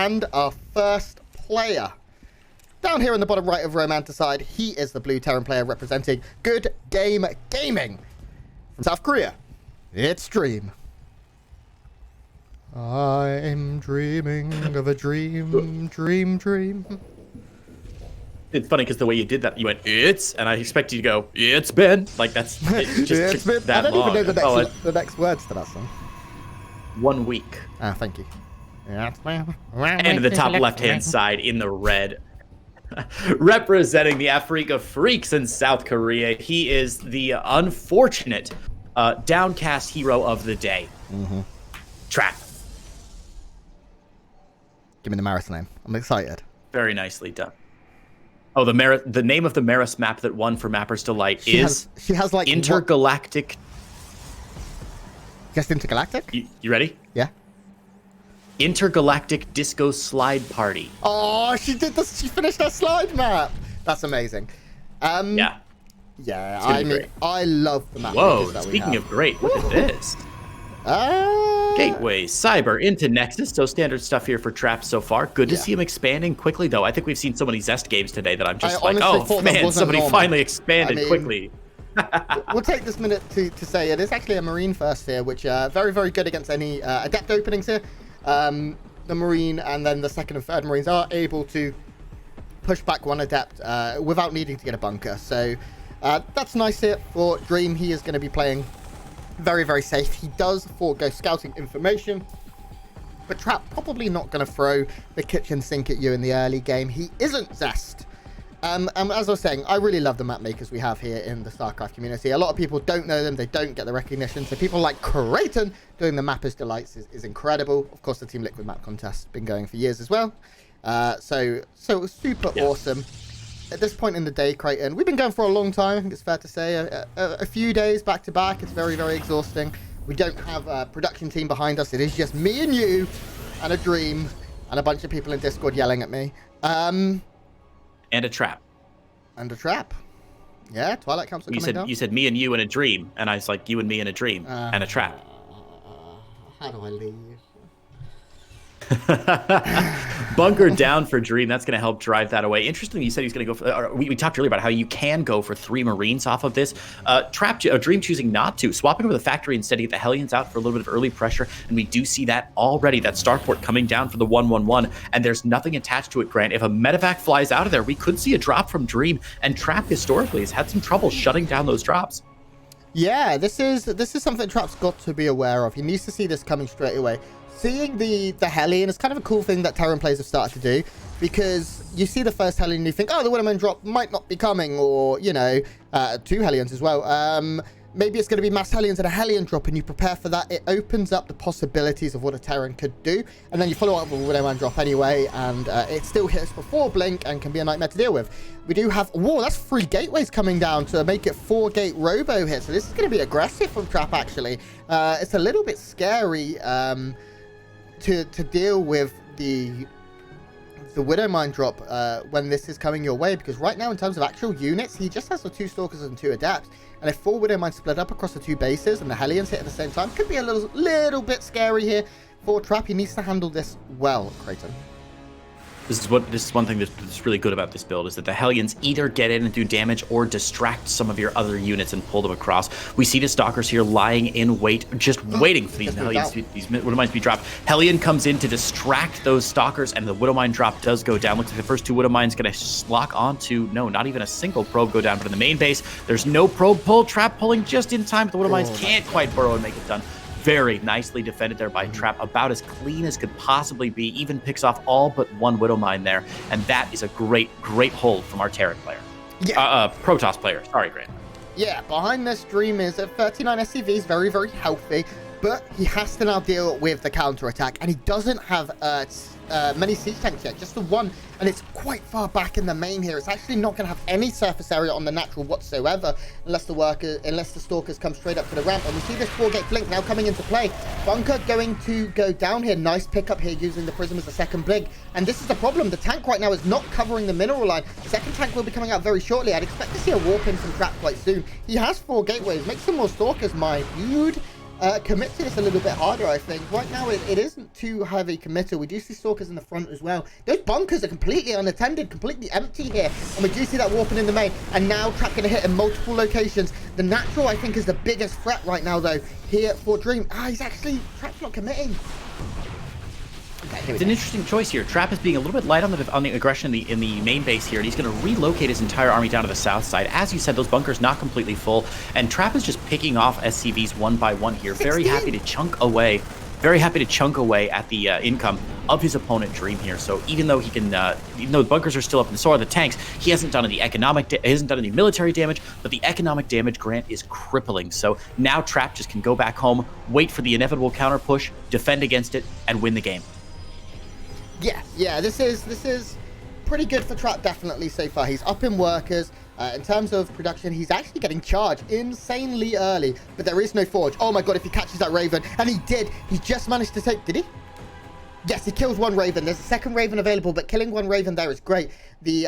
and our first player. Down here in the bottom right of Romanticide, he is the blue Terran player representing Good Game Gaming. From South Korea, it's Dream. I'm dreaming of a dream, dream. It's funny because the way you did that, you went, it's, and I expect you to go, it's been. Like, that's, it just it's took been, that I don't long. even know the next words to that song. 1 week. Ah, thank you. And in the top left-hand side in the red, representing the Afrika Freaks in South Korea, he is the unfortunate downcast hero of the day. Trap. Give me the Maris name. I'm excited. Very nicely done. Oh, the name of the Maris map that won for Mapper's Delight she has like Intergalactic. Just Intergalactic? You ready? Yeah. Intergalactic Disco Slide Party. Oh, she did this. She finished her slide map. That's amazing. Yeah. Yeah, I mean, I love the map. Whoa, that speaking of great, look at this. Gateway, Cyber, into Nexus. So standard stuff here for Trap so far. Good to see him expanding quickly, though. I think we've seen so many Zest games today that I'm just like, oh, man, somebody finally expanded quickly. We'll take this minute to say it is actually a Marine first here, which very, very good against any Adept openings here. The Marine and then the second and third Marines are able to push back one Adept without needing to get a bunker. So that's nice here for Dream. He is going to be playing very, very safe. He does forego scouting information, but Trap probably not going to throw the kitchen sink at you in the early game. He isn't Zest. As I was saying, I really love the map makers we have here in the StarCraft community. A lot of people don't know them. They don't get the recognition. So people like Creighton doing the Mappers Delights is incredible. Of course, the Team Liquid map contest has been going for years as well. So super awesome. At this point in the day, Creighton, we've been going for a long time. I think it's fair to say a few days back to back. It's very, very exhausting. We don't have a production team behind us. It is just me and you and a Dream and a bunch of people in Discord yelling at me. And a Trap. And a Trap. Yeah, Twilight Council coming down. You said me and you and a Dream, and I was like, you and me and a Dream and a Trap. How do I leave? Bunker down for Dream. That's going to help drive that away. Interestingly, you said he's going to go for... we talked earlier about how you can go for 3 Marines off of this. Dream choosing not to. Swapping over the factory instead to get the Hellions out for a little bit of early pressure. And we do see that already. That starport coming down for the 1-1-1. And there's nothing attached to it, Grant. If a medevac flies out of there, we could see a drop from Dream. And Trap historically has had some trouble shutting down those drops. Yeah, this is something Trap's got to be aware of. He needs to see this coming straight away. Seeing the Hellion is kind of a cool thing that Terran players have started to do, because you see the first Hellion and you think, oh, the Widowman drop might not be coming, or, you know, 2 Hellions as well. Maybe it's going to be mass Hellions and a Hellion drop, and you prepare for that. It opens up the possibilities of what a Terran could do, and then you follow up with a Widowman drop anyway, and it still hits before Blink and can be a nightmare to deal with. We do have, whoa, that's 3 gateways coming down to make it 4 gate robo here, so this is going to be aggressive from Trap, actually. It's a little bit scary, to deal with the Widowmine drop when this is coming your way, because right now in terms of actual units, he just has the 2 Stalkers and 2 Adepts, and if 4 Widowmines split up across the 2 bases and the Hellions hit at the same time, could be a little bit scary here for Trap. He needs to handle this well, Creighton. This is one thing that's really good about this build, is that the Hellions either get in and do damage or distract some of your other units and pull them across. We see the Stalkers here lying in wait, just waiting for these Hellions, these Widowmines to be dropped. Hellion comes in to distract those Stalkers, and the Widowmine drop does go down. Looks like the first 2 Widowmines going to lock onto, no, not even a single probe go down, but in the main base, there's no probe pull. Trap pulling just in time, but the Widowmines can't quite burrow and make it done. Very nicely defended there by Trap, about as clean as could possibly be. Even picks off all but 1 Widowmine there, and that is a great hold from our Terran player. Yeah. Protoss player. Sorry, Grant. Yeah, behind this Dream is at 39 SCVs, very, very healthy, but he has to now deal with the counter-attack, and he doesn't have many siege tanks yet, just the 1, and it's quite far back in the main here. It's actually not going to have any surface area on the natural whatsoever, unless the Stalkers come straight up to the ramp. And we see this 4-gate blink now coming into play. Bunker going to go down here. Nice pickup here using the Prism as a second blink. And this is the problem. The tank right now is not covering the mineral line. The second tank will be coming out very shortly. I'd expect to see a warp in from Trap quite soon. He has 4 gateways. Make some more Stalkers, my dude. commit to this a little bit harder, I think. Right now, it isn't too heavy committal. We do see Stalkers in the front as well. Those bunkers are completely unattended, completely empty here. And we do see that warping in the main. And now Trap going to hit in multiple locations. The natural, I think, is the biggest threat right now, though, here for Dream. He's actually, Trap's not committing. It's an interesting choice here. Trap is being a little bit light on the aggression in the main base here, and he's going to relocate his entire army down to the south side. As you said, those bunkers not completely full, and Trap is just picking off SCVs one by one here. 16. Very happy to chunk away at the income of his opponent Dream here. So even though he can, even though the bunkers are still up and so are the tanks, he hasn't done any military damage, but the economic damage Grant is crippling. So now Trap just can go back home, wait for the inevitable counter push, defend against it, and win the game. Yeah, this is pretty good for Trap, definitely, so far. He's up in workers. In terms of production, he's actually getting charged insanely early, but there is no forge. Oh my god, if he catches that Raven, and he did. He just managed to take, did he? Yes, he kills one Raven. There's a second Raven available, but killing one Raven there is great. The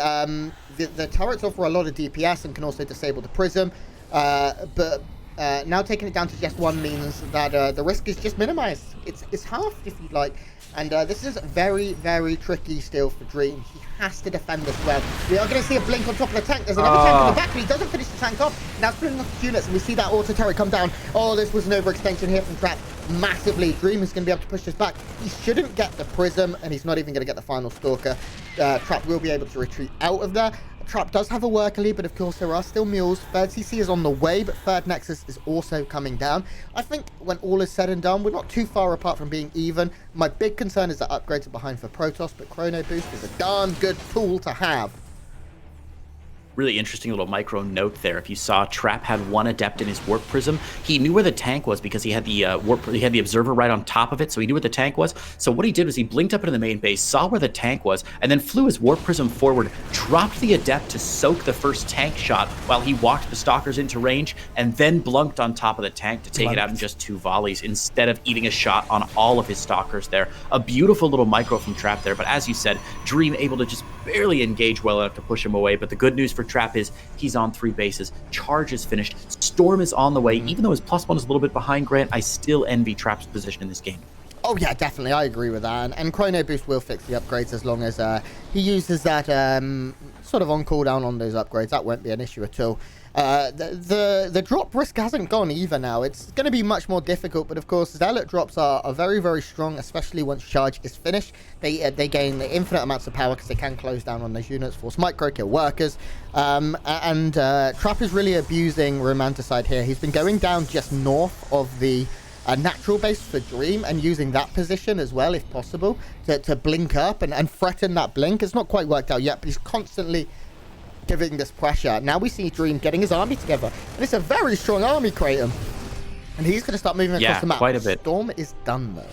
turrets offer a lot of DPS and can also disable the Prism, but now taking it down to just one means that the risk is just minimized. It's halved, if you like. And this is very, very tricky still for Dream. He has to defend this well. We are going to see a blink on top of the tank. There's another tank in the back, but he doesn't finish the tank off. Now splitting off the units, and we see that auto turret come down. Oh, this was an overextension here from Trap. Massively. Dream is going to be able to push this back. He shouldn't get the Prism, and he's not even going to get the final Stalker. Trap will be able to retreat out of there. Trap does have a worker lead, but of course there are still mules. Third CC is on the way, but third Nexus is also coming down. I think when all is said and done, we're not too far apart from being even. My big concern is that upgrades are behind for Protoss, but Chrono Boost is a darn good tool to have. Really interesting little micro note there. If you saw, Trap had one adept in his warp prism. He knew where the tank was because he had the the observer right on top of it, so he knew where the tank was. So what he did was he blinked up into the main base, saw where the tank was, and then flew his warp prism forward, dropped the adept to soak the first tank shot while he walked the stalkers into range, and then blunked on top of the tank to take it out in just 2 volleys instead of eating a shot on all of his stalkers there. A beautiful little micro from Trap there, but as you said, Dream able to just barely engage well enough to push him away. But the good news for Trap is he's on 3 bases. Charge is finished. Storm is on the way. Even though his +1 is a little bit behind Grant, I still envy Trap's position in this game. Oh yeah, definitely. I agree with that. And Chrono Boost will fix the upgrades as long as he uses that sort of on cooldown on those upgrades. That won't be an issue at all. The drop risk hasn't gone either now. It's going to be much more difficult, but of course Zealot drops are very, very strong, especially once charge is finished. They gain infinite amounts of power because they can close down on those units, force micro, kill workers, and Trap is really abusing Romanticide here. He's been going down just north of the natural base for Dream and using that position as well, if possible, to blink up and threaten that blink. It's not quite worked out yet, but he's constantly giving this pressure. Now we see Dream getting his army together, and it's a very strong army, Kratom, and he's going to start moving across the map. Quite a bit. Storm is done though.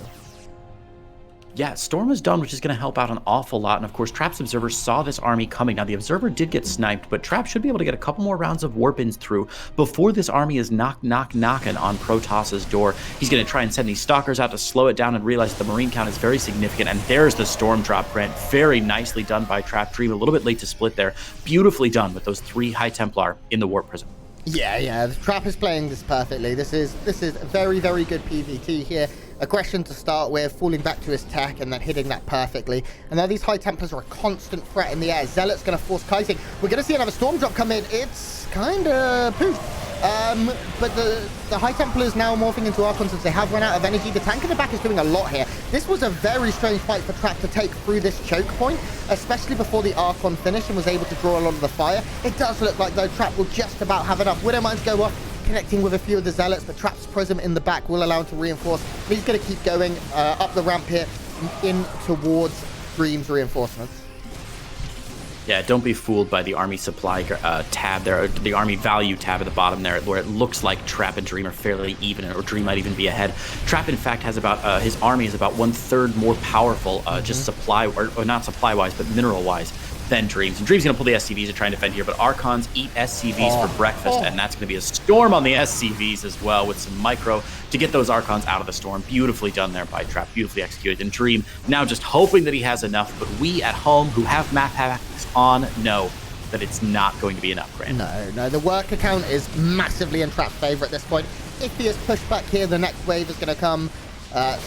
Yeah, Storm is done, which is going to help out an awful lot. And of course, Trap's Observer saw this army coming. Now, the Observer did get sniped, but Trap should be able to get a couple more rounds of warp-ins through before this army is knocking on Protoss's door. He's going to try and send these Stalkers out to slow it down and realize the Marine count is very significant. And there's the Storm drop, Grant. Very nicely done by Trap. Dream a little bit late to split there. Beautifully done with those 3 High Templar in the Warp Prism. Yeah, the Trap is playing this perfectly. This is very, very good PvT here. Aggression to start with, falling back to his tech, and then hitting that perfectly. And now these High Templars are a constant threat in the air. Zealot's going to force Kaising. We're going to see another Storm drop come in. It's kind of poof. But the High Templars now morphing into Archons as they have run out of energy. The tank in the back is doing a lot here. This was a very strange fight for Trap to take through this choke point, especially before the Archon finished and was able to draw a lot of the fire. It does look like, though, Trap will just about have enough. Widowmines go off, connecting with a few of the Zealots, but Trap's Prism in the back will allow him to reinforce. And he's going to keep going up the ramp here in towards Dream's reinforcements. Yeah, don't be fooled by the army supply tab there, or the army value tab at the bottom there, where it looks like Trap and Dream are fairly even, or Dream might even be ahead. Trap, in fact, has about his army is about 1/3 more powerful, just supply or not supply-wise, but mineral-wise, than Dreams. And Dream's going to pull the SCVs to try and defend here, but Archons eat SCVs for breakfast, and that's going to be a storm on the SCVs as well, with some micro to get those Archons out of the storm. Beautifully done there by Trap, beautifully executed. And Dream now just hoping that he has enough, but we at home who have map hacks on know that it's not going to be enough, Grant. No, the worker count is massively in Trap's favor at this point. if he is pushed back here, the next wave is going to come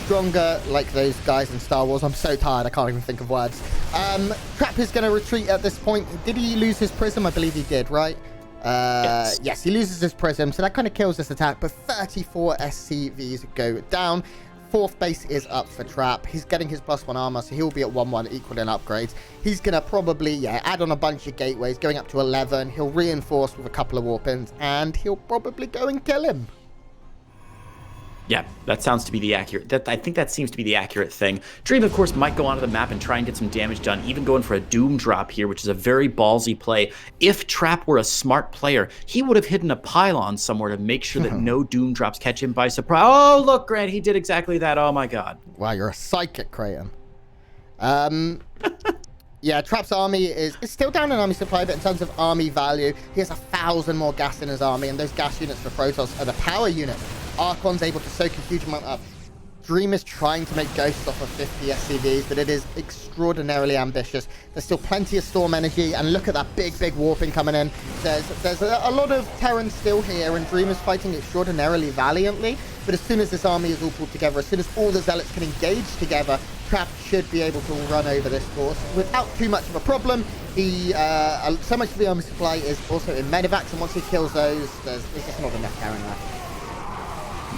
stronger, like those guys in Star Wars. I'm so tired, I can't even think of words. Trap is going to retreat at this point. Did he lose his prism? I believe he did, right? Yes, he loses his prism, so that kind of kills this attack, but 34 SCVs go down. Fourth base is up for Trap. He's getting his +1 armor, so he'll be at 1-1 equal in upgrades. He's going to probably, add on a bunch of gateways, going up to 11. He'll reinforce with a couple of warp-ins, and he'll probably go and kill him. Yeah, that sounds to be the accurate. I think that seems to be the accurate thing. Dream, of course, might go onto the map and try and get some damage done, even going for a Doom drop here, which is a very ballsy play. If Trap were a smart player, he would have hidden a pylon somewhere to make sure that no Doom drops catch him by surprise. Oh, look, Grant, he did exactly that. Oh, my God. Wow, you're a psychic, Creighton. Yeah, Trap's army is still down in army supply, but in terms of army value, he has 1,000 more gas in his army, and those gas units for Protoss are the power unit. Archon's able to soak a huge amount up. Dream is trying to make Ghosts off of 50 SCVs, but it is extraordinarily ambitious. There's still plenty of Storm energy, and look at that big warping coming in. There's a lot of Terran still here, and Dream is fighting extraordinarily valiantly, but as soon as this army is all pulled together, as soon as all the Zealots can engage together, Trap should be able to run over this force without too much of a problem. So much of the army supply is also in medevacs, and once he kills those, there's just not enough Terran left.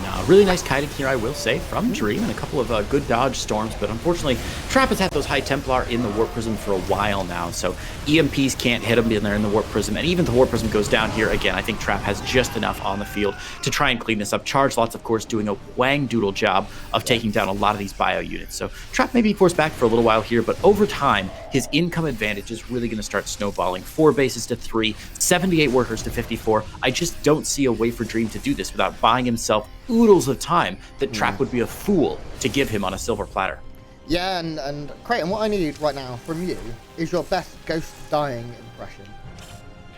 No, really nice kiting here, I will say, from Dream, and a couple of good dodge storms, but unfortunately, Trap has had those High Templar in the Warp Prism for a while now, so EMPs can't hit him, and they're in the Warp Prism, and even if the Warp Prism goes down here, again, I think Trap has just enough on the field to try and clean this up. Charge Lots, of course, doing a wang-doodle job of taking down a lot of these bio units, so Trap may be forced back for a little while here, but over time, his income advantage is really going to start snowballing. 4 bases to 3, 78 workers to 54. I just don't see a way for Dream to do this without buying himself oodles of time that Trap would be a fool to give him on a silver platter. Yeah, and Creighton, what I need right now from you is your best Ghost dying impression.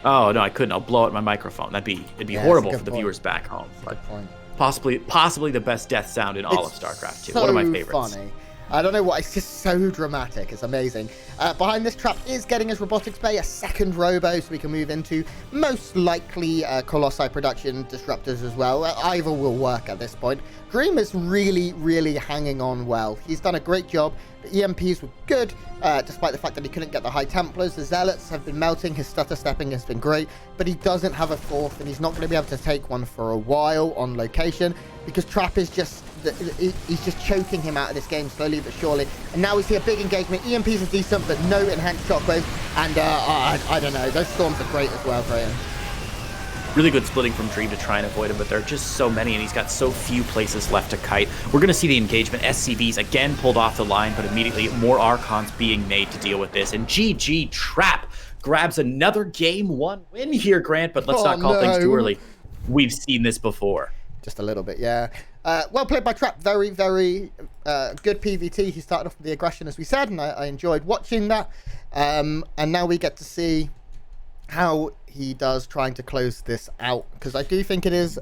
Oh no, I couldn't. I'll blow out my microphone. It'd be horrible for the viewers back home. But possibly the best death sound in all of StarCraft 2. One of my favorites. Funny. I don't know why, it's just so dramatic. It's amazing. Behind this, Trap is getting his robotics bay, a second robo, so we can move into most likely Colossi production disruptors as well. Either will work at this point. Dream is really hanging on well. He's done a great job. The EMPs were good, despite the fact that he couldn't get the High Templars. The Zealots have been melting. His stutter stepping has been great, but he doesn't have a fourth, and he's not going to be able to take one for a while on location, because Trap is just... he's just choking him out of this game slowly but surely. And now we see a big engagement. EMPs are decent, but no enhanced shockwaves. And I don't know. Those storms are great as well, Graham. Really good splitting from Dream to try and avoid him, but there are just so many, and he's got so few places left to kite. We're going to see the engagement. SCVs again pulled off the line, but immediately more Archons being made to deal with this. And GG Trap grabs another Game 1 win here, Grant, but let's not call things too early. We've seen this before. Just a little bit, yeah. Well played by Trap. Very good PvT. He started off with the aggression, as we said, and I enjoyed watching that. And now we get to see how he does trying to close this out, because I do think it is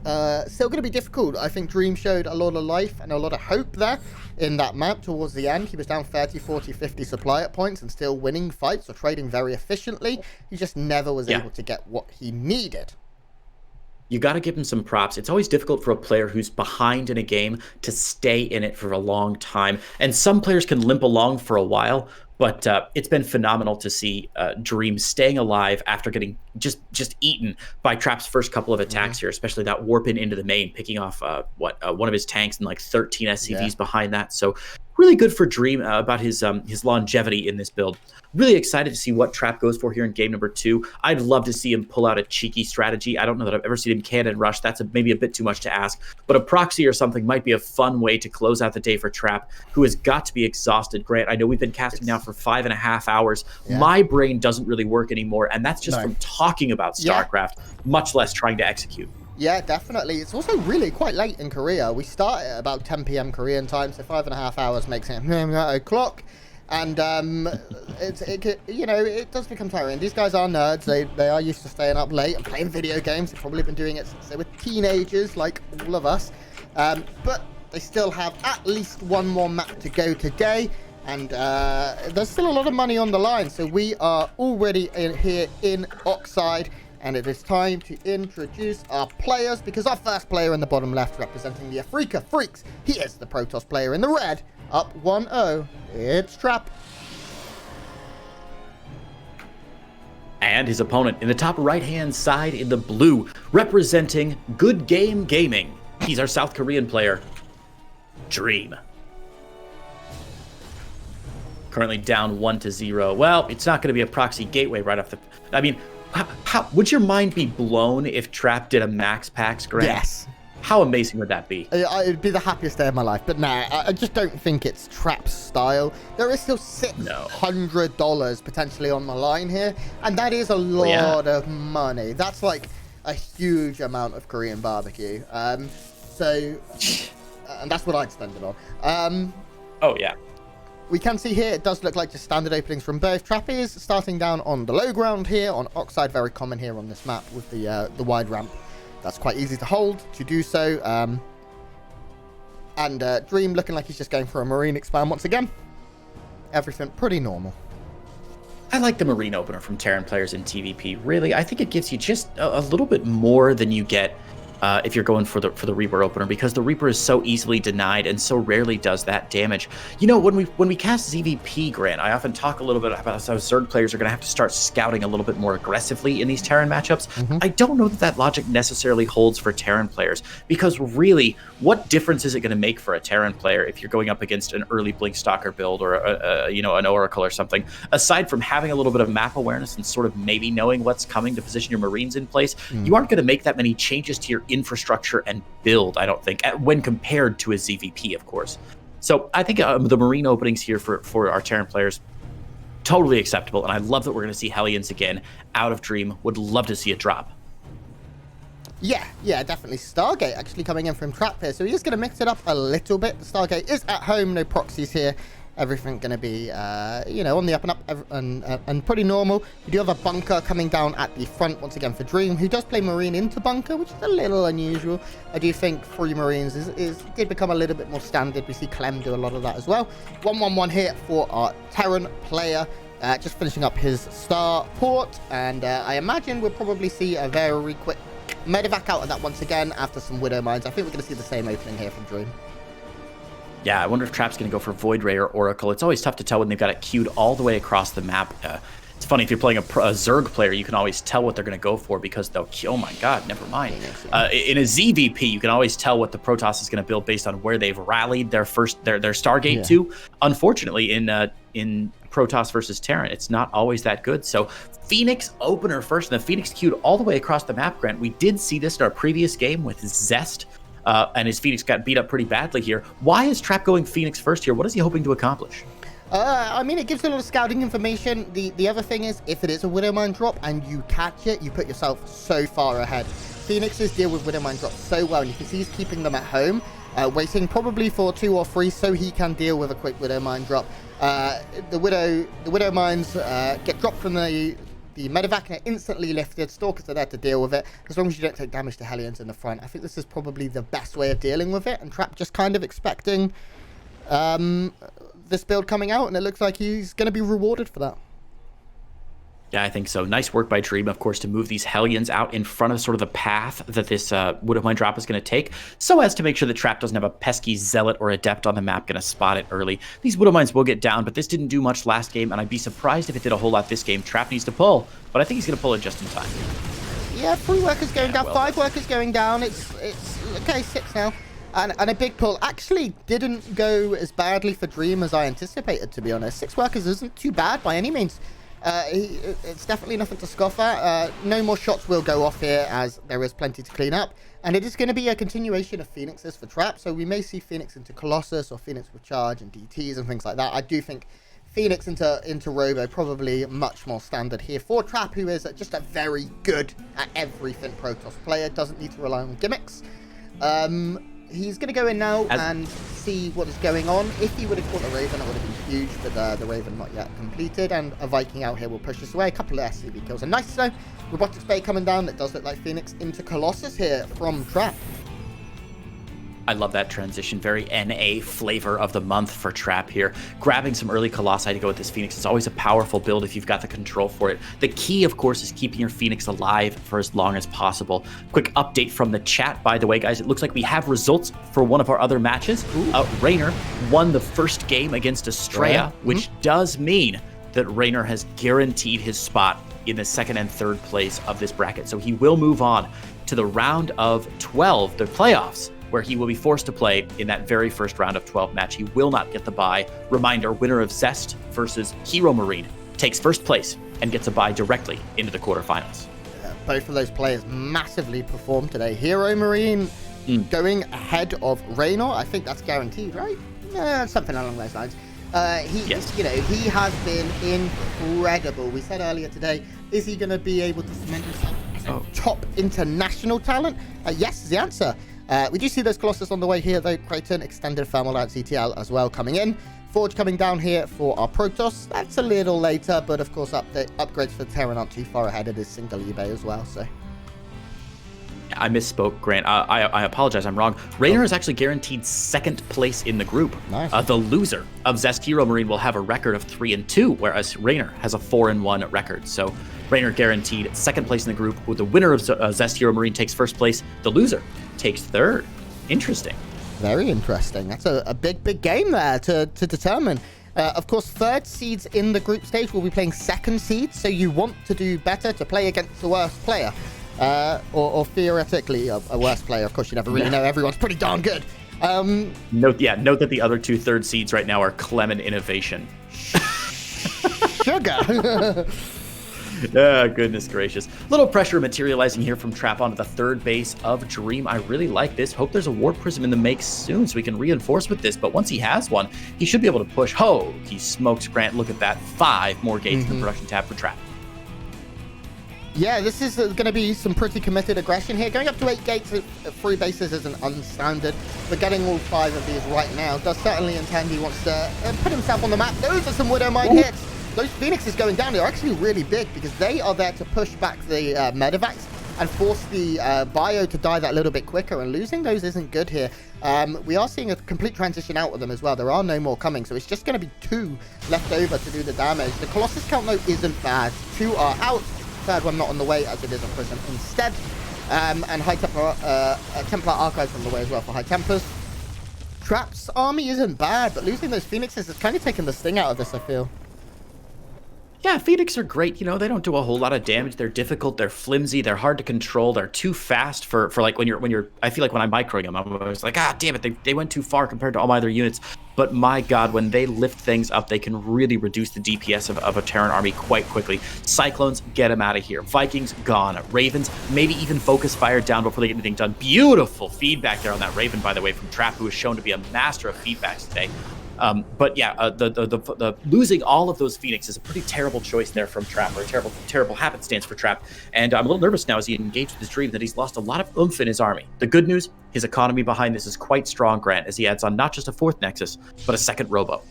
still going to be difficult. I think Dream showed a lot of life and a lot of hope there in that map towards the end. He was down 30, 40, 50 supply at points and still winning fights or trading very efficiently. He just never was able to get what he needed. You got to give him some props. It's always difficult for a player who's behind in a game to stay in it for a long time. And some players can limp along for a while, but it's been phenomenal to see Dream staying alive after getting just eaten by Trap's first couple of attacks here, especially that warp into the main, picking off one of his tanks and like 13 SCVs behind that. So really good for Dream about his longevity in this build. Really excited to see what Trap goes for here in game number 2. I'd love to see him pull out a cheeky strategy. I don't know that I've ever seen him cannon rush. That's maybe a bit too much to ask. But a proxy or something might be a fun way to close out the day for Trap, who has got to be exhausted. Grant, I know we've been casting now for 5.5 hours. My brain doesn't really work anymore, and that's just from talking about StarCraft, much less trying to execute. Yeah, definitely. It's also really quite late in Korea. We start at about 10 p.m. Korean time, so 5.5 hours makes it o'clock. And it does become tiring. These guys are nerds. They are used to staying up late and playing video games. They've probably been doing it since they were teenagers, like all of us. But they still have at least one more map to go today. And there's still a lot of money on the line. So we are already here in Oxide. And it is time to introduce our players, because our first player in the bottom left representing the Afrika Freaks, he is the Protoss player in the red, up 1-0. It's Trap. And his opponent in the top right-hand side in the blue, representing Good Game Gaming. He's our South Korean player, Dream. Currently down 1-0. Well, it's not going to be a proxy gateway right off the... I mean, how would your mind be blown if Trap did a Max Pax Grand? Yes. How amazing would that be? It'd be the happiest day of my life. But nah, I just don't think it's Trap's style. There is still $600 potentially on the line here. And that is a lot of money. That's like a huge amount of Korean barbecue. And that's what I'd spend it on. Oh, yeah. We can see here, it does look like just standard openings from both. Trap is starting down on the low ground here, on Oxide, very common here on this map with the wide ramp. That's quite easy to hold, to do so. And Dream looking like he's just going for a Marine expand once again. Everything pretty normal. I like the Marine opener from Terran players in TVP. Really, I think it gives you just a little bit more than you get if you're going for the Reaper opener, because the Reaper is so easily denied and so rarely does that damage. You know, when we cast ZVP, Grant, I often talk a little bit about how Zerg players are going to have to start scouting a little bit more aggressively in these Terran matchups. I don't know that logic necessarily holds for Terran players, because really, what difference is it going to make for a Terran player if you're going up against an early Blink Stalker build or an Oracle or something? Aside from having a little bit of map awareness and sort of maybe knowing what's coming to position your Marines in place, you aren't going to make that many changes to your infrastructure and build, I don't think, when compared to a ZVP, of course. So I think the Marine openings here for our Terran players, totally acceptable, and I love that we're going to see Hellions again out of Dream. Would love to see it drop. Yeah, definitely. Stargate actually coming in from Trap here, so he is going to mix it up a little bit. The Stargate is at home, no proxies here. Everything going to be, on the up and up and pretty normal. We do have a bunker coming down at the front once again for Dream, who does play Marine into bunker, which is a little unusual. I do think 3 Marines did become a little bit more standard. We see Clem do a lot of that as well. 1-1-1 here for our Terran player. Just finishing up his star port, and I imagine we'll probably see a very quick medevac out of that once again after some Widow Mines. I think we're going to see the same opening here from Dream. Yeah, I wonder if Trap's going to go for Void Ray or Oracle. It's always tough to tell when they've got it queued all the way across the map. It's funny, if you're playing a Zerg player, you can always tell what they're going to go for because they'll... Oh my god, never mind. In a ZVP, you can always tell what the Protoss is going to build based on where they've rallied their Stargate to. Unfortunately, in Protoss versus Terran, it's not always that good. So Phoenix opener first, and the Phoenix queued all the way across the map, Grant. We did see this in our previous game with Zest. And his Phoenix got beat up pretty badly here. Why is Trap going Phoenix first here? What is he hoping to accomplish? I mean, it gives a lot of scouting information. The other thing is, if it is a Widowmine drop and you catch it, you put yourself so far ahead. Phoenixes deal with Widowmine drops so well, and you can see he's keeping them at home, waiting probably for 2 or 3 so he can deal with a quick Widowmine drop. The Widow Mines get dropped from the medevac and are instantly lifted. Stalkers are there to deal with it, as long as you don't take damage to Hellions in the front. I think this is probably the best way of dealing with it, and Trap just kind of expecting this build coming out, and it looks like he's going to be rewarded for that. Yeah, I think so. Nice work by Dream, of course, to move these Hellions out in front of sort of the path that this Widowmine drop is going to take, so as to make sure that Trap doesn't have a pesky Zealot or Adept on the map going to spot it early. These Widowmines will get down, but this didn't do much last game, and I'd be surprised if it did a whole lot this game. Trap needs to pull, but I think he's going to pull it just in time. Yeah, 3 workers going down, 5 workers going down. It's okay, 6 now. And a big pull. Actually didn't go as badly for Dream as I anticipated, to be honest. 6 workers isn't too bad by any means. It's definitely nothing to scoff at. No more shots will go off here, as there is plenty to clean up. And it is going to be a continuation of Phoenixes for Trap. So we may see Phoenix into Colossus or Phoenix with Charge and DTs and things like that. I do think Phoenix into Robo probably much more standard here for Trap, who is just a very good at everything Protoss player. Doesn't need to rely on gimmicks. He's going to go in now and see what is going on. If he would have caught a Raven, it would have been huge, but the Raven not yet completed, and a Viking out here will push us away. A couple of SCV kills. And nice though, Robotics Bay coming down. It does look like Phoenix into Colossus here from Trap. I love that transition. Very NA flavor of the month for Trap here. Grabbing some early Colossi to go with this Phoenix is always a powerful build if you've got the control for it. The key, of course, is keeping your Phoenix alive for as long as possible. Quick update from the chat, by the way, guys. It looks like we have results for one of our other matches. Raynor won the first game against Estrella, which does mean that Raynor has guaranteed his spot in the second and third place of this bracket. So he will move on to the round of 12, the playoffs, where he will be forced to play in that very first round of 12 match. He will not get the bye. Reminder, winner of Zest versus Hero Marine takes first place and gets a bye directly into the quarterfinals. Both of those players massively performed today. Hero Marine going ahead of Raynor. I think that's guaranteed, right? Something along those lines. Yes. You know, he has been incredible. We said earlier today, is he going to be able to cement himself as a top international talent? Yes is the answer. We do see those Colossus on the way here, though. Creighton, extended thermal light CTL as well coming in. Forge coming down here for our Protoss. That's a little later, but of course upgrades for Terran aren't too far ahead. It is single eBay as well, so. I misspoke, Grant. I apologize. I'm wrong. Raynor is actually guaranteed second place in the group. Nice. The loser of Zest Hero Marine will have a record of 3-2, whereas Raynor has a 4-1 record. So Raynor guaranteed second place in the group. With the winner of Zest Hero Marine takes first place. The loser takes third. Interesting. Very interesting. That's a big game there to determine. Of course, third seeds in the group stage will be playing second seeds, so you want to do better to play against the worst player. Or theoretically a worse player. Of course, you never really know. Everyone's pretty darn good. Note that the other two third seeds right now are Clem and Innovation. Sugar. Goodness gracious. Little pressure materializing here from Trap onto the third base of Dream. I really like this. Hope there's a Warp Prism in the make soon so we can reinforce with this. But once he has one, he should be able to push. Oh, he smokes Grant. Look at that. 5 more gates in the production tab for Trap. Yeah, this is going to be some pretty committed aggression here. Going up to 8 gates at 3 bases isn't unstandard, but getting all 5 of these right now does certainly intend he wants to put himself on the map. Those are some Widow Mine hits. Those Phoenixes going down are actually really big because they are there to push back the Medivacs and force the Bio to die that little bit quicker, and losing those isn't good here. We are seeing a complete transition out with them as well. There are no more coming, so it's just going to be 2 left over to do the damage. The Colossus count, though, isn't bad. 2 are out. Third one not on the way, as it is a Prism instead. And High Templar Archives on the way as well for High Templars. Trap's army isn't bad, but losing those Phoenixes has kind of taken the sting out of this, I feel. Yeah, Phoenix are great. You know, they don't do a whole lot of damage. They're difficult. They're flimsy. They're hard to control. They're too fast for like when you're. I feel like when I'm microing them, I'm always like, damn it, they went too far compared to all my other units. But my God, when they lift things up, they can really reduce the DPS of a Terran army quite quickly. Cyclones, get them out of here. Vikings, gone. Ravens, maybe even focus fire down before they get anything done. Beautiful feedback there on that Raven, by the way, from Trap, who is shown to be a master of feedbacks today. But yeah, the losing all of those Phoenix is a pretty terrible choice there from Trap, or a terrible happenstance for Trap. And I'm a little nervous now as he engaged with his Dream that he's lost a lot of oomph in his army. The good news, his economy behind this is quite strong, Grant, as he adds on not just a 4th Nexus, but a 2nd Robo.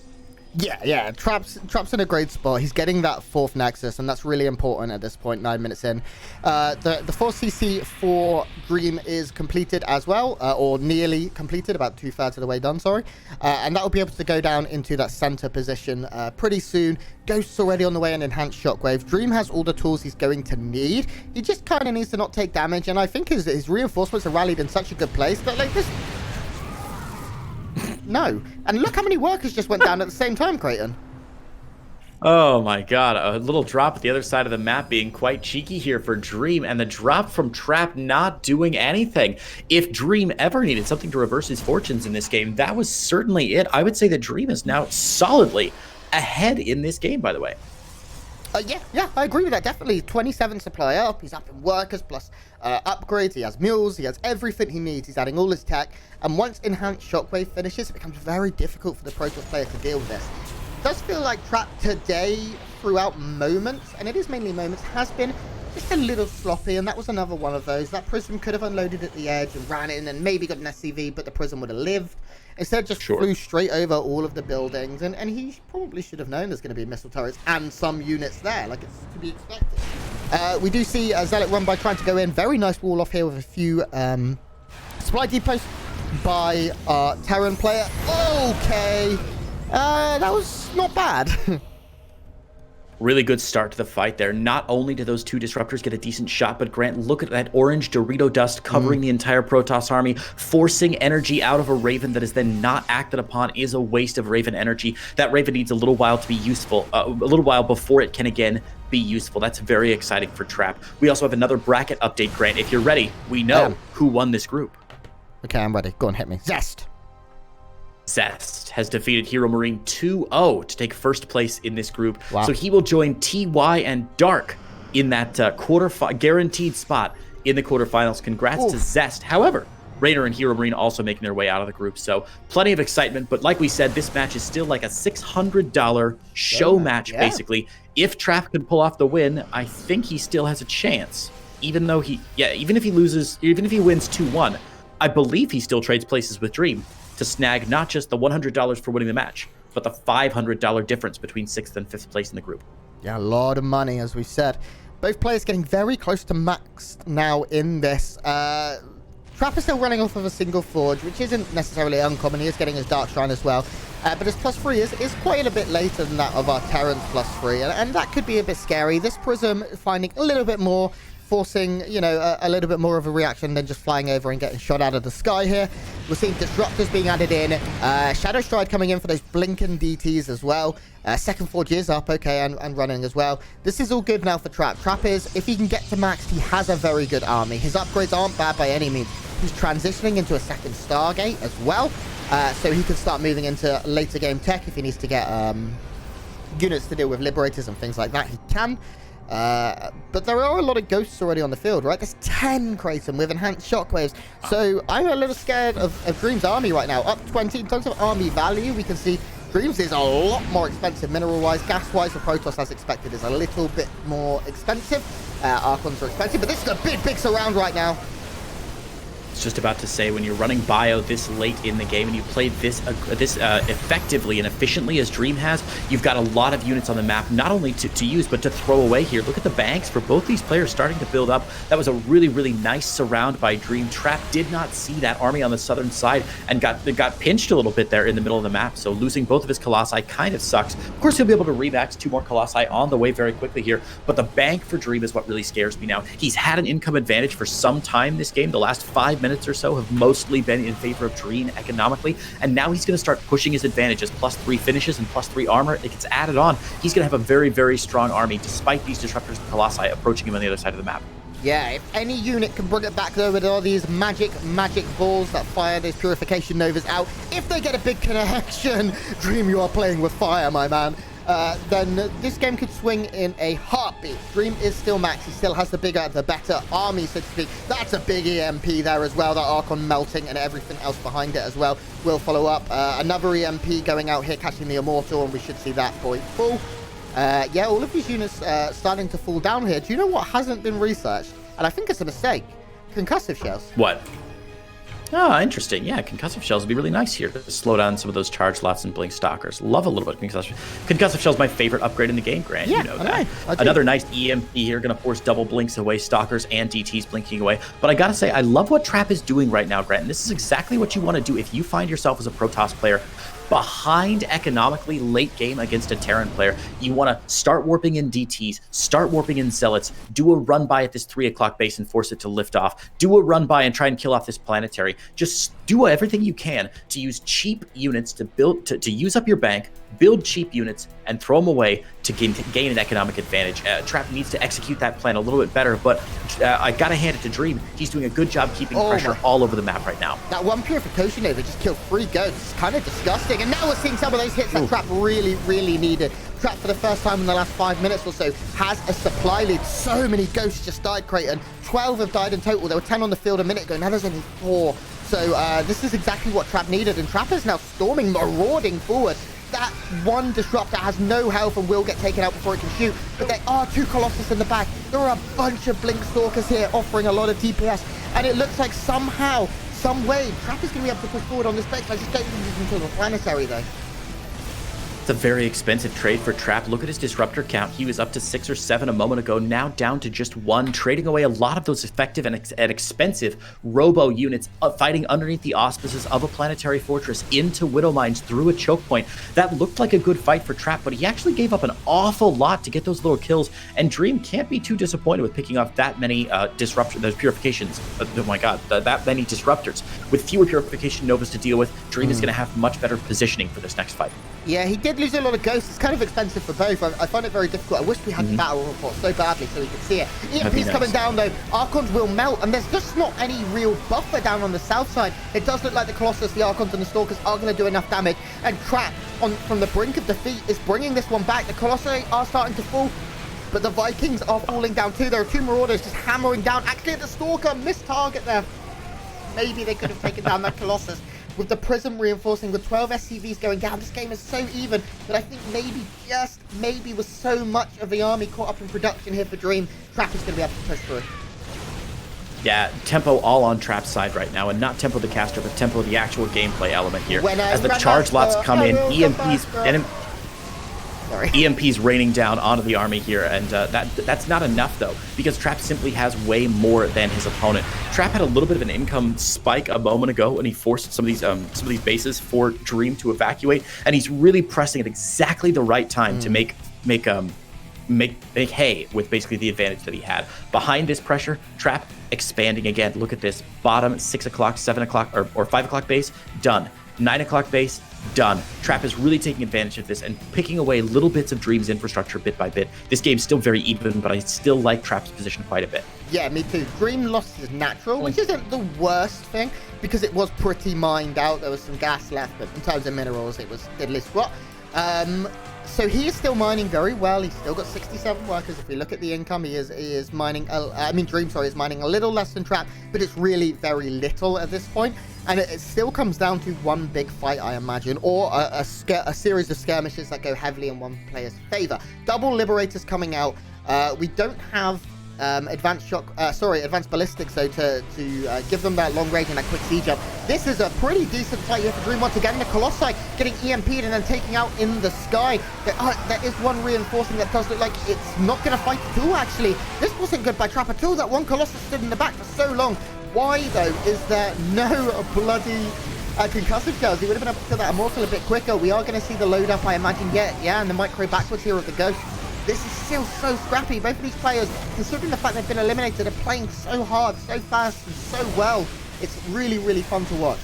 Yeah. Trap's in a great spot. He's getting that 4th Nexus, and that's really important at this point, 9 minutes in. The 4CC for Dream is completed as well, or nearly completed, about 2/3 of the way done, sorry. And that will be able to go down into that center position pretty soon. Ghost's already on the way and Enhanced Shockwave. Dream has all the tools he's going to need. He just kind of needs to not take damage, and I think his reinforcements are rallied in such a good place that, like, this... No. And look how many workers just went down at the same time, Creighton. Oh my God, a little drop at the other side of the map being quite cheeky here for Dream, and the drop from Trap not doing anything. If Dream ever needed something to reverse his fortunes in this game, that was certainly it. I would say that Dream is now solidly ahead in this game, by the way. Yeah, I agree with that, definitely. 27 supply up, he's up in workers, plus upgrades, he has mules, he has everything he needs, he's adding all his tech, and once Enhanced Shockwave finishes, it becomes very difficult for the Protoss player to deal with this. It does feel like Trap today, throughout moments, and it is mainly moments, has been just a little sloppy, and that was another one of those. That Prism could have unloaded at the edge and ran in and maybe got an SCV, but the Prism would have lived. Instead, just flew straight over all of the buildings, and he probably should have known there's going to be missile turrets and some units there, like it's to be expected. We do see Zealot run by trying to go in. Very nice wall off here with a few supply depots. by our Terran player. Okay. That was not bad. Really good start to the fight there. Not only do those two disruptors get a decent shot, but Grant, look at that orange Dorito dust covering the entire Protoss army. Forcing energy out of a Raven that is then not acted upon is a waste of Raven energy. That Raven needs a little while to be useful, a little while before it can again be useful. That's very exciting for Trap. We also have another bracket update, Grant. If you're ready, we know who won this group. Okay, I'm ready. Go on, hit me. Zest. Zest has defeated Hero Marine 2-0 to take first place in this group. Wow. So he will join TY and Dark in that guaranteed spot in the quarterfinals. Congrats to Zest. However, Raider and Hero Marine also making their way out of the group. So plenty of excitement. But like we said, this match is still like a $600 show match, basically. If Trap can pull off the win, I think he still has a chance. Even though even if he wins 2-1, I believe he still trades places with Dream to snag not just the $100 for winning the match, but the $500 difference between 6th and 5th place in the group. Yeah, a lot of money, as we said. Both players getting very close to max now in this. Trap is still running off of a single forge, which isn't necessarily uncommon. He is getting his Dark Shrine as well. But his +3 is quite a bit later than that of our Terran's +3. And that could be a bit scary. This Prism finding a little bit more, forcing, you know, a little bit more of a reaction than just flying over and getting shot out of the sky here. We're seeing Disruptors being added in. Shadow Stride coming in for those blinking DTs as well. Second Forge is up, okay, and running as well. This is all good now for Trap. Trap is, if he can get to max, he has a very good army. His upgrades aren't bad by any means. He's transitioning into a second Stargate as well. So he can start moving into later game tech if he needs to get units to deal with Liberators and things like that. He can. But there are a lot of ghosts already on the field, right? There's 10 Kratom with enhanced shockwaves. So I'm a little scared of Dream's army right now. Up 20 in terms of army value. We can see Dream's is a lot more expensive mineral-wise. Gas-wise, for Protoss, as expected, is a little bit more expensive. Archons are expensive, but this is a big surround right now. Just about to say, when you're running bio this late in the game and you played this effectively and efficiently as Dream has, you've got a lot of units on the map, not only to use, but to throw away here. Look at the banks for both these players starting to build up. That was a really nice surround by Dream. Trap did not see that army on the southern side and got pinched a little bit there in the middle of the map. So losing both of his Colossi kind of sucks. Of course, he'll be able to remax 2 more Colossi on the way very quickly here, but the bank for Dream is what really scares me now. He's had an income advantage for some time this game. The last 5 minutes or so have mostly been in favor of Dream economically, and now he's going to start pushing his advantages. +3 finishes and +3 armor, it gets added on. He's going to have a very strong army despite these Disruptors and Colossi approaching him on the other side of the map. Yeah, if any unit can bring it back though with all these magic balls that fire those Purification Novas out, if they get a big connection, Dream, you are playing with fire, my man. Then this game could swing in a heartbeat. Dream is still max. He still has the bigger, the better army, so to speak. That's a big EMP there as well. That Archon melting and everything else behind it as well will follow up. Another EMP going out here, catching the Immortal, and we should see that point full. Yeah, all of these units starting to fall down here. Do you know what hasn't been researched? And I think it's a mistake. Concussive shells. What? Oh, interesting. Yeah, concussive shells would be really nice here to slow down some of those charge lots and blink stalkers. Love a little bit of concussive shells. My favorite upgrade in the game, Grant. Yeah, you know that. Another nice EMP here, going to force double blinks away, stalkers and DTs blinking away. But I gotta say, I love what Trap is doing right now, Grant. And this is exactly what you want to do if you find yourself as a Protoss player behind economically late game against a Terran player. You want to start warping in DTs, start warping in Zealots, do a run by at this 3 o'clock base and force it to lift off, do a run by and try and kill off this planetary. Just do everything you can to use cheap units to build, to use up your bank, build cheap units, and throw them away to gain an economic advantage. Trap needs to execute that plan a little bit better, but I gotta hand it to Dream. He's doing a good job keeping pressure all over the map right now. That one Purification Nova just killed 3 ghosts. It's kind of disgusting. And now we're seeing some of those hits that Trap really needed. Trap, for the first time in the last 5 minutes or so, has a supply lead. So many ghosts just died, Creighton. 12 have died in total. There were 10 on the field a minute ago. Now there's only 4. So this is exactly what Trap needed. And Trap is now storming, marauding forward. That one Disruptor has no health and will get taken out before it can shoot. But there are 2 Colossus in the back. There are a bunch of Blink Stalkers here offering a lot of DPS. And it looks like somehow, some way, Trap is going to be able to push forward on this base. I just don't think he can kill the planetary, though. It's a very expensive trade for Trap. Look at his disruptor count. He was up to 6 or 7 a moment ago, now down to just 1, trading away a lot of those effective and expensive robo units fighting underneath the auspices of a planetary fortress into Widow Mines through a choke point. That looked like a good fight for Trap, but he actually gave up an awful lot to get those little kills, and Dream can't be too disappointed with picking off that many those purifications. Oh my god, that many disruptors. With fewer purification novas to deal with, Dream is going to have much better positioning for this next fight. Yeah, he did lose a lot of ghosts. It's kind of expensive for both. I find it very difficult. I wish we had the battle report so badly so we could see it. EMP's coming down though. Archons will melt, and there's just not any real buffer down on the south side. It does look like the Colossus, the Archons, and the Stalkers are going to do enough damage. And Trap, from the brink of defeat, is bringing this one back. The Colossi are starting to fall, but the Vikings are falling down too. There are 2 Marauders just hammering down. Actually, the Stalker missed target there. Maybe they could have taken down that Colossus. With the Prism reinforcing, with 12 SCVs going down, this game is so even that I think maybe with so much of the army caught up in production here for Dream, Trap is going to be able to push through. Yeah, tempo all on Trap's side right now, and not tempo the caster, but tempo the actual gameplay element here. As the charge lots come in, EMP's raining down onto the army here, and that's not enough though, because Trap simply has way more than his opponent. Trap had a little bit of an income spike a moment ago when he forced some of these bases for Dream to evacuate, and he's really pressing at exactly the right time to make hay with basically the advantage that he had. Behind this pressure, Trap expanding again. Look at this bottom 6 o'clock, 7 o'clock, or 5 o'clock base, done. 9 o'clock base, done. Trap is really taking advantage of this and picking away little bits of Dream's infrastructure bit by bit. This game's still very even, but I still like Trap's position quite a bit. Yeah, me too. Dream lost his natural, which isn't the worst thing, because it was pretty mined out. There was some gas left, but in terms of minerals, it was diddly squat. So he is still mining very well. He's still got 67 workers. If we look at the income, he is mining, Dream, is mining a little less than Trap, but it's really very little at this point. And it still comes down to one big fight, I imagine, or a series of skirmishes that go heavily in one player's favor. Double Liberators coming out. We don't have advanced ballistics, so to give them that long range and that quick siege up. This is a pretty decent fight here for Dream once again. The Colossi getting EMP'd and then taking out in the sky. There is one reinforcing that does look like it's not going to fight at all, actually. This wasn't good by Trap at all. That one Colossus stood in the back for so long. Why, though, is there no bloody concussive shells? He would have been able to kill that Immortal a bit quicker. We are going to see the load up, I imagine, and the micro backwards here of the Ghost. This is still so scrappy. Both of these players, considering the fact they've been eliminated, are playing so hard, so fast, and so well. It's really, really fun to watch.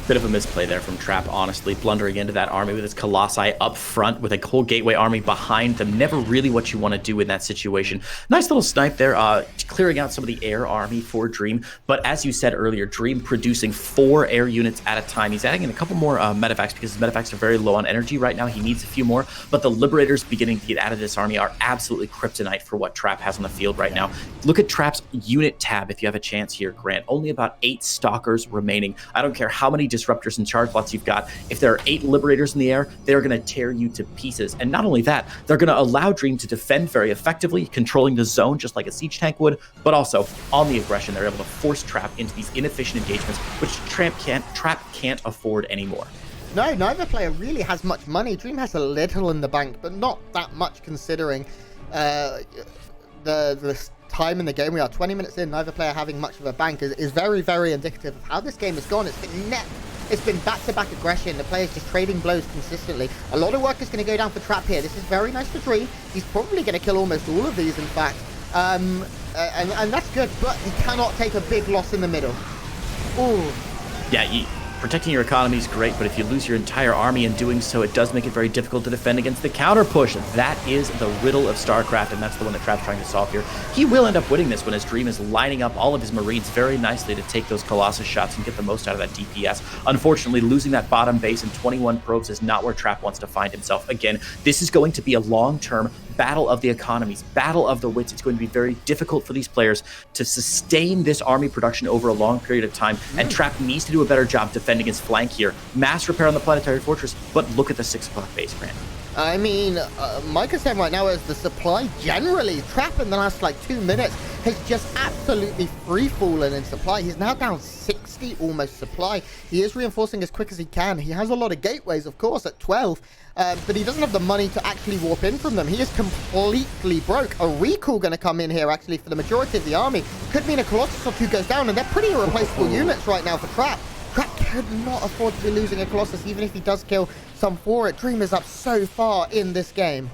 Bit of a misplay there from Trap, honestly, blundering into that army with his Colossi up front with a whole gateway army behind them. Never really what you want to do in that situation. Nice little snipe there, clearing out some of the air army for Dream. But as you said earlier, Dream producing 4 air units at a time. He's adding in a couple more medevacs because his medevacs are very low on energy right now. He needs a few more. But the Liberators beginning to get out of this army are absolutely kryptonite for what Trap has on the field right now. Look at Trap's unit tab if you have a chance here, Grant. Only about 8 Stalkers remaining. I don't care how many disruptors and charge lots you've got. If there are 8 Liberators in the air, they're going to tear you to pieces. And not only that, they're going to allow Dream to defend very effectively, controlling the zone just like a siege tank would, but also on the aggression, they're able to force Trap into these inefficient engagements, which Trap can't afford anymore. No, neither player really has much money. Dream has a little in the bank, but not that much considering the time in the game. We are 20 minutes in, neither player having much of a bank is very, very indicative of how this game has gone. It's been back-to-back aggression. The players just trading blows consistently. A lot of work is going to go down for Trap here. This is very nice for Dream. He's probably going to kill almost all of these, in fact. And that's good, but he cannot take a big loss in the middle. Ooh. Yeah, protecting your economy is great, but if you lose your entire army in doing so, it does make it very difficult to defend against the counter push. That is the riddle of StarCraft, and that's the one that Trap's trying to solve here. He will end up winning this one as Dream is lining up all of his Marines very nicely to take those Colossus shots and get the most out of that DPS. Unfortunately, losing that bottom base and 21 probes is not where Trap wants to find himself. Again, this is going to be a long-term battle of the economies, battle of the wits. It's going to be very difficult for these players to sustain this army production over a long period of time, and Trap needs to do a better job defending his flank here. Mass repair on the planetary fortress, but look at the 6 o'clock base, Grant. I mean, Mike is saying right now is the supply generally. Trap in the last like 2 minutes has just absolutely free fallen in supply. He's now down 60 almost supply. He is reinforcing as quick as he can. He has a lot of gateways, of course, at 12, but he doesn't have the money to actually warp in from them. He is completely broke. A recall going to come in here actually for the majority of the army. Could mean a Colossus or two goes down, and they're pretty irreplaceable units right now for Trap. Trap could not afford to be losing a Colossus, even if he does kill some for it. Dream is up so far in this game.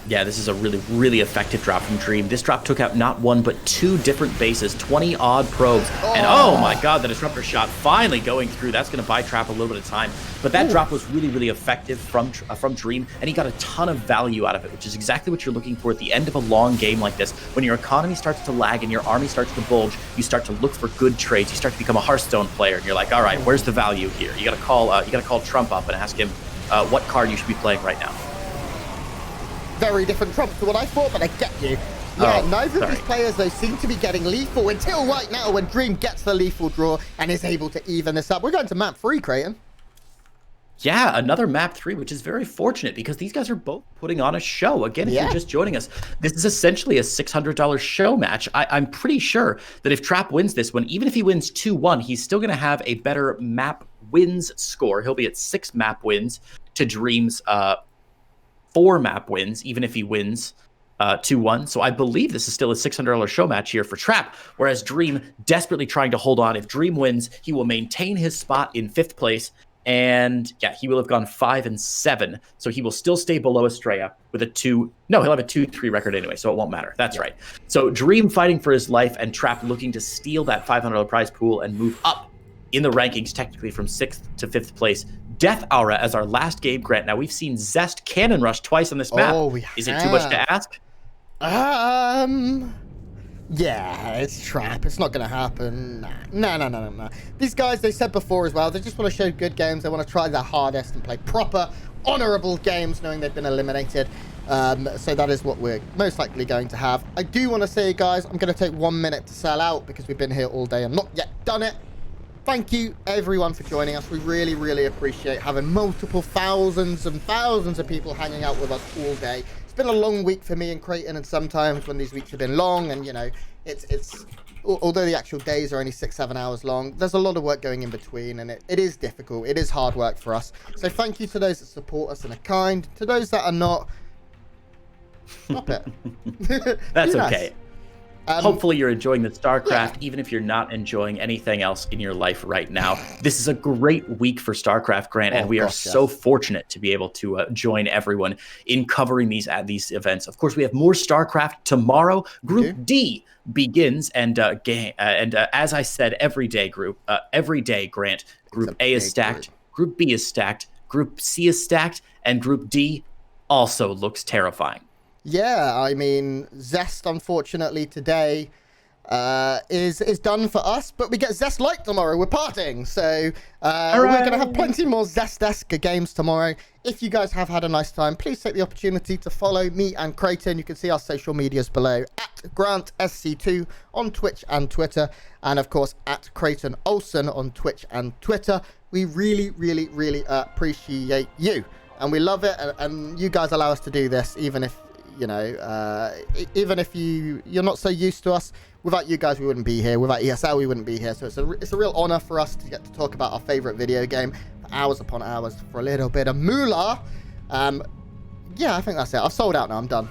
Yeah, this is a really, really effective drop from Dream. This drop took out not one, but 2 different bases, 20-odd probes. And oh my god, the Disruptor shot finally going through. That's going to buy Trap a little bit of time. But that drop was really, really effective from Dream, and he got a ton of value out of it, which is exactly what you're looking for at the end of a long game like this. When your economy starts to lag and your army starts to bulge, you start to look for good trades. You start to become a Hearthstone player, and you're like, all right, where's the value here? You got to call Trump up and ask him what card you should be playing right now. Very different Trump to what I thought, but I get you. Yeah, neither of these players, though, seem to be getting lethal until right now when Dream gets the lethal draw and is able to even this up. We're going to map 3, Creighton. Yeah, another map 3, which is very fortunate because these guys are both putting on a show. Again, if you're just joining us, this is essentially a $600 show match. I'm pretty sure that if Trap wins this one, even if he wins 2-1, he's still going to have a better map wins score. He'll be at 6 map wins to Dream's 4 map wins, even if he wins 2-1. So I believe this is still a $600 show match here for Trap, whereas Dream desperately trying to hold on. If Dream wins, he will maintain his spot in 5th place. And yeah, he will have gone 5-7. So he will still stay below Estrella with a 2. No, he'll have a 2-3 record anyway, so it won't matter. That's right. So Dream fighting for his life and Trap looking to steal that $500 prize pool and move up in the rankings, technically from 6th to 5th place. Death Aura as our last game, Grant. Now we've seen Zest Cannon Rush twice on this map. Is it too much to ask? Yeah, it's Trap. It's not going to happen. No. These guys, they said before as well, they just want to show good games. They want to try their hardest and play proper, honorable games, knowing they've been eliminated. So that is what we're most likely going to have. I do want to say, guys, I'm going to take 1 minute to sell out because we've been here all day and not yet done it. Thank you, everyone, for joining us. We really, really appreciate having multiple thousands and thousands of people hanging out with us all day. It's been a long week for me and Creighton, and sometimes when these weeks have been long and, you know, it's although the actual days are only 6-7 hours long, there's a lot of work going in between, and it is difficult. It is hard work for us. So thank you to those that support us and are kind. To those that are not, stop it. That's okay. Hopefully you're enjoying the StarCraft, even if you're not enjoying anything else in your life right now. This is a great week for StarCraft, Grant, and we are so fortunate to be able to join everyone in covering these events. Of course, we have more StarCraft tomorrow. Group D begins, and as I said, every day, Grant, Group A is stacked, Group B is stacked, Group C is stacked, and Group D also looks terrifying. Yeah, I mean, Zest, unfortunately, today is done for us, but we get Zest Light tomorrow. We're partying, so we're going to have plenty more Zest-esque games tomorrow. If you guys have had a nice time, please take the opportunity to follow me and Creighton. You can see our social medias below, at Grant SC2 on Twitch and Twitter, and of course, at Creighton Olsen on Twitch and Twitter. We really, really, really appreciate you, and we love it, and you guys allow us to do this, even if, you know, even if you're not so used to us. Without you guys, we wouldn't be here. Without ESL, we wouldn't be here. So it's a real honor for us to get to talk about our favorite video game for hours upon hours for a little bit of moolah. Yeah, I think that's it. I've sold out now. I'm done.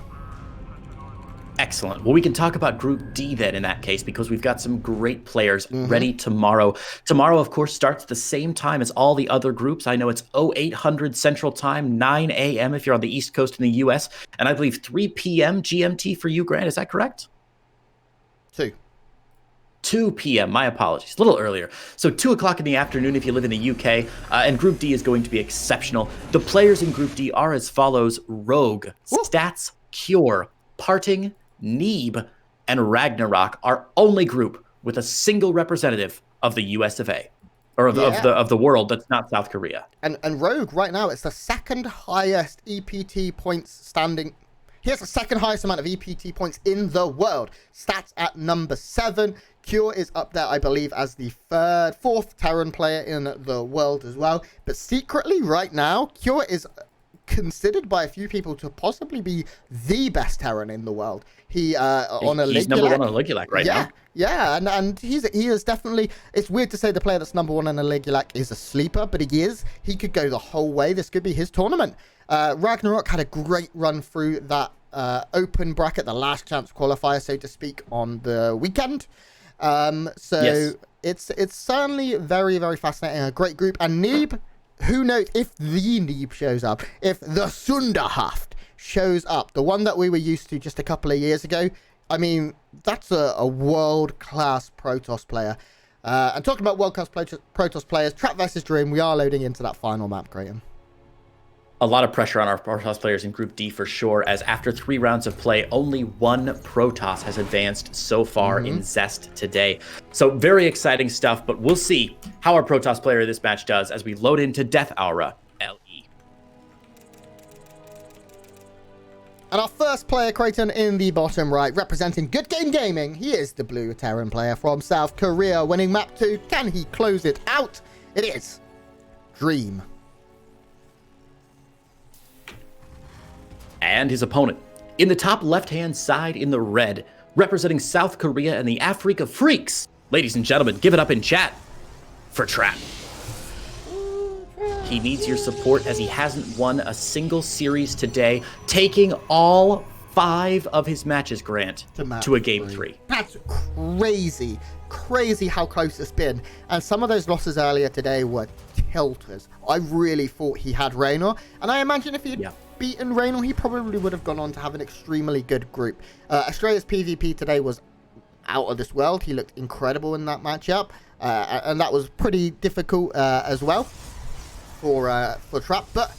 Excellent. Well, we can talk about Group D then in that case, because we've got some great players ready tomorrow. Tomorrow, of course, starts at the same time as all the other groups. I know it's 0800 Central Time, 9 a.m. if you're on the East Coast in the U.S., and I believe 3 p.m. GMT for you, Grant. Is that correct? 2 p.m. My apologies. A little earlier. So 2 o'clock in the afternoon if you live in the UK. And Group D is going to be exceptional. The players in Group D are as follows: Rogue, Stats, Cure, Parting, Neeb, and Ragnarok, our only group with a single representative of the US of A, or of the world that's not South Korea. And Rogue right now, it's the second highest EPT points standing. He has the second highest amount of EPT points in the world. Stats at number 7. Cure is up there, I believe, as the fourth Terran player in the world as well. But secretly, right now, Cure is considered by a few people to possibly be the best Terran in the world. He's number 1 on Ligulac right now. Yeah, and he is definitely. It's weird to say the player that's number 1 on a Ligulac is a sleeper, but he is. He could go the whole way. This could be his tournament. Ragnarok had a great run through that open bracket, the last chance qualifier, so to speak, on the weekend. Yes. It's certainly very, very fascinating. A great group. And Neeb, who knows if the Neeb shows up, if the Sunderhaft shows up, the one that we were used to just a couple of years ago. I mean, that's a world-class Protoss player. And talking about world-class Protoss players, Trap versus Dream, we are loading into that final map, Creighton. A lot of pressure on our Protoss players in Group D for sure, as after 3 rounds of play, only 1 Protoss has advanced so far in Zest today. So very exciting stuff, but we'll see how our Protoss player this match does as we load into Death Aura LE. And our first player, Creighton, in the bottom right, representing Good Game Gaming. He is the blue Terran player from South Korea, winning map 2. Can he close it out? It is Dream. And his opponent, in the top left-hand side in the red, representing South Korea and the Africa Freaks. Ladies and gentlemen, give it up in chat for Trap. He needs your support as he hasn't won a single series today, taking all 5 of his matches, Grant, to a Game 3. That's crazy how close it's been. And some of those losses earlier today were tilters. I really thought he had Raynor, and I imagine if he'd beaten Raynor, he probably would have gone on to have an extremely good group. Australia's PvP today was out of this world. He looked incredible in that matchup, and that was pretty difficult as well for Trap. But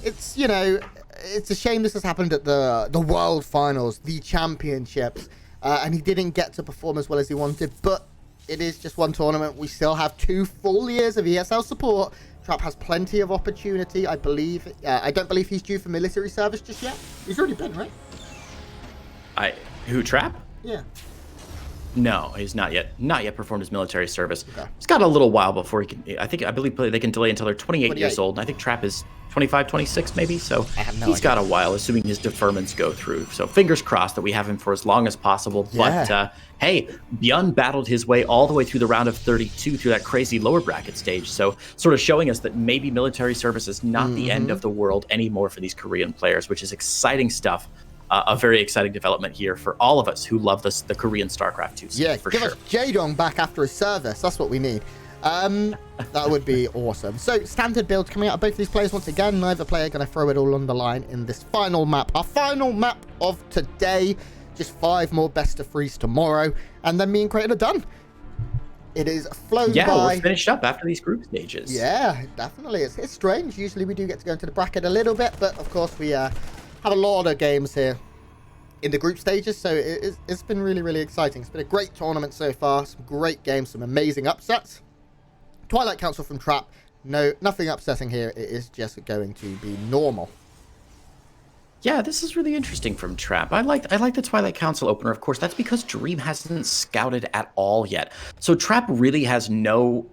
it's, you know, it's a shame this has happened at the World Finals, the Championships, and he didn't get to perform as well as he wanted. But it is just one tournament. We still have 2 full years of ESL support. Trap has plenty of opportunity, I believe. I don't believe he's due for military service just yet. He's already been, right? Who, Trap? Yeah. No, he's not yet performed his military service. Okay. He's got a little while before he can. I believe they can delay until they're 28 years old. And I think Trap is 25, 26 maybe. So he's got a while, assuming his deferments go through. So fingers crossed that we have him for as long as possible. Yeah. But hey, Bjorn battled his way all the way through the round of 32 through that crazy lower bracket stage. So sort of showing us that maybe military service is not the end of the world anymore for these Korean players, which is exciting stuff. A very exciting development here for all of us who love the Korean StarCraft 2 scene, for sure. Give us Jaedong back after his service. That's what we need. That would be awesome. So, standard builds coming out of both of these players once again. Neither player going to throw it all on the line in this final map. Our final map of today. Just 5 more best of 3s tomorrow. And then me and Creighton are done. It is flown by. Yeah, we're finished up after these group stages. Yeah, definitely. It's strange. Usually we do get to go into the bracket a little bit. But, of course, we have a lot of games here in the group stages, so it's been really, really exciting. It's been a great tournament so far, some great games, some amazing upsets. Twilight Council from Trap, no, nothing upsetting here. It is just going to be normal. Yeah, this is really interesting from Trap. I like the Twilight Council opener. Of course, that's because Dream hasn't scouted at all yet. So Trap really has no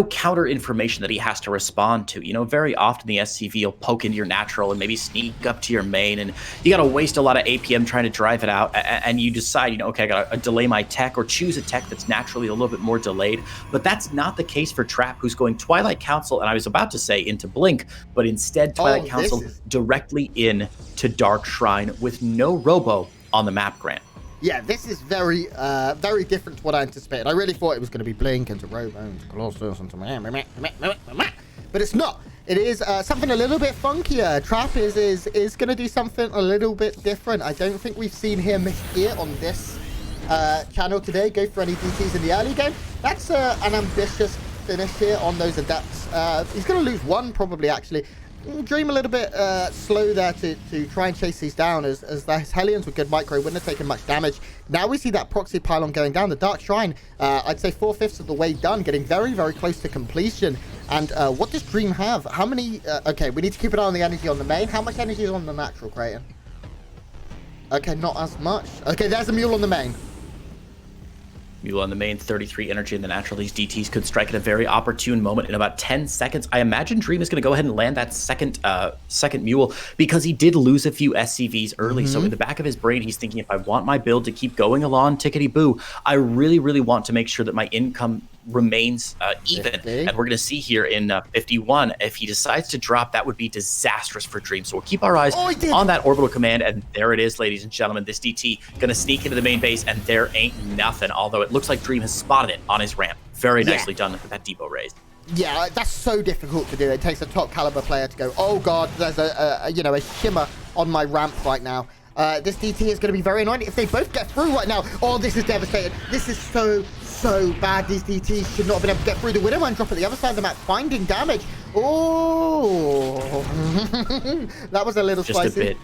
counter information that he has to respond to. You know, very often the SCV will poke into your natural and maybe sneak up to your main, and you got to waste a lot of APM trying to drive it out, and you decide, you know, okay, I got to delay my tech or choose a tech that's naturally a little bit more delayed. But that's not the case for Trap, who's going Twilight Council, and I was about to say into Blink, but instead Twilight Council directly in to Dark Shrine with no robo on the map, Grant. Yeah, this is very different to what I anticipated. I really thought it was going to be Blink into Robo into Colossus into but it's not. It is something a little bit funkier. Trap is going to do something a little bit different. I don't think we've seen him here on this channel today go for any DTs in the early game. That's an ambitious finish here on those adepts. He's going to lose 1 probably, actually. Dream a little bit slow there to try and chase these down as his Hellions with good micro wouldn't have taken much damage. Now we see that proxy pylon going down. The Dark Shrine, I'd say 4/5 of the way done, getting very, very close to completion. And what does Dream have? How many? Okay, we need to keep an eye on the energy on the main. How much energy is on the natural, Creighton? Okay, not as much. Okay, there's a mule on the main. Mule on the main, 33 energy in the natural. These DTs could strike at a very opportune moment in about 10 seconds. I imagine Dream is going to go ahead and land that second Mule because he did lose a few SCVs early. So in the back of his brain, he's thinking, if I want my build to keep going along tickety-boo, I really, really want to make sure that my income remains even. And we're going to see here in 51, if he decides to drop, that would be disastrous for Dream. So we'll keep our eyes on that orbital command. And there it is, ladies and gentlemen. This DT going to sneak into the main base, and there ain't nothing. Although it looks like Dream has spotted it on his ramp. Very nicely done with that depot raise. Yeah, that's so difficult to do. It takes a top caliber player to go, oh god, there's a shimmer on my ramp right now. This DT is going to be very annoying if they both get through right now. Oh, this is devastating. This is so bad. These DTs should not have been able to get through. The Widowmine drop at the other side of the map, finding damage. Oh, that was a little just spicy. A bit.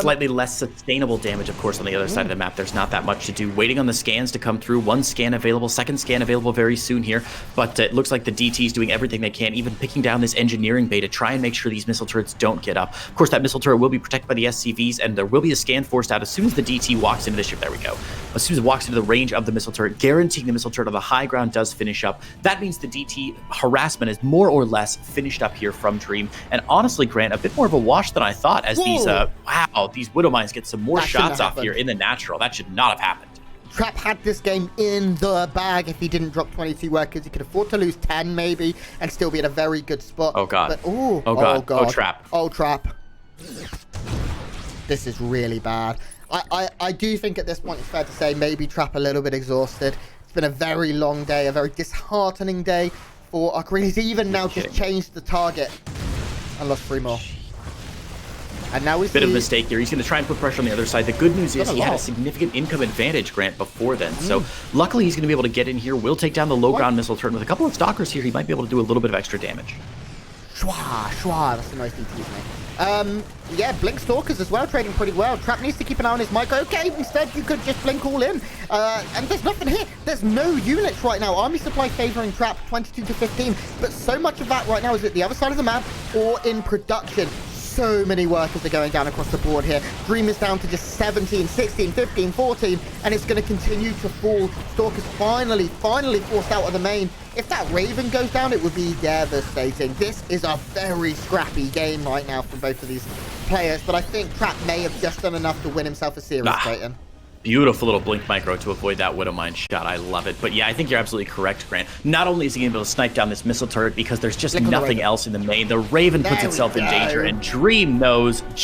Slightly less sustainable damage, of course, on the other side of the map. There's not that much to do. Waiting on the scans to come through. One scan available, second scan available very soon here. But it looks like the DT's doing everything they can, even picking down this engineering bay to try and make sure these missile turrets don't get up. Of course, that missile turret will be protected by the SCVs, and there will be a scan forced out as soon as the DT walks into the ship. There we go. As soon as it walks into the range of the missile turret, guaranteeing the missile turret on the high ground does finish up. That means the DT harassment is more or less finished up here from Dream. And honestly, Grant, a bit more of a wash than I thought, as these Widowmines get some more shots off here in the natural. That should not have happened. Trap had this game in the bag. If he didn't drop 22 workers, he could afford to lose 10 maybe and still be at a very good spot. Oh god. But, oh god. Oh Trap. Oh Trap. This is really bad. I do think at this point it's fair to say maybe Trap a little bit exhausted. It's been a very long day, a very disheartening day for our Korean. He's even now just changed the target and lost 3 more. And now we see... Bit of a mistake here. He's going to try and put pressure on the other side. The good news is he had a significant income advantage, Grant, before then. So luckily he's going to be able to get in here. Will take down the low ground missile turret. With a couple of stalkers here, he might be able to do a little bit of extra damage. Shwa. That's a nice DT, mate. Yeah, Blink Stalkers as well, trading pretty well. Trap needs to keep an eye on his mic. Okay, instead you could just Blink all in. And there's nothing here. There's no units right now. Army supply favoring Trap 22 to 15. But so much of that right now is at the other side of the map or in production. So many workers are going down across the board here. Dream is down to just 17, 16, 15, 14, and it's going to continue to fall. Stalker's finally forced out of the main. If that Raven goes down, it would be devastating. This is a very scrappy game right now from both of these players, but I think Trap may have just done enough to win himself a series, Clayton. Beautiful little blink micro to avoid that Widowmine shot. I love it. But yeah, I think you're absolutely correct, Grant. Not only is he able to snipe down this missile turret because there's just nothing else in the main. The Raven puts itself in danger, and Dream knows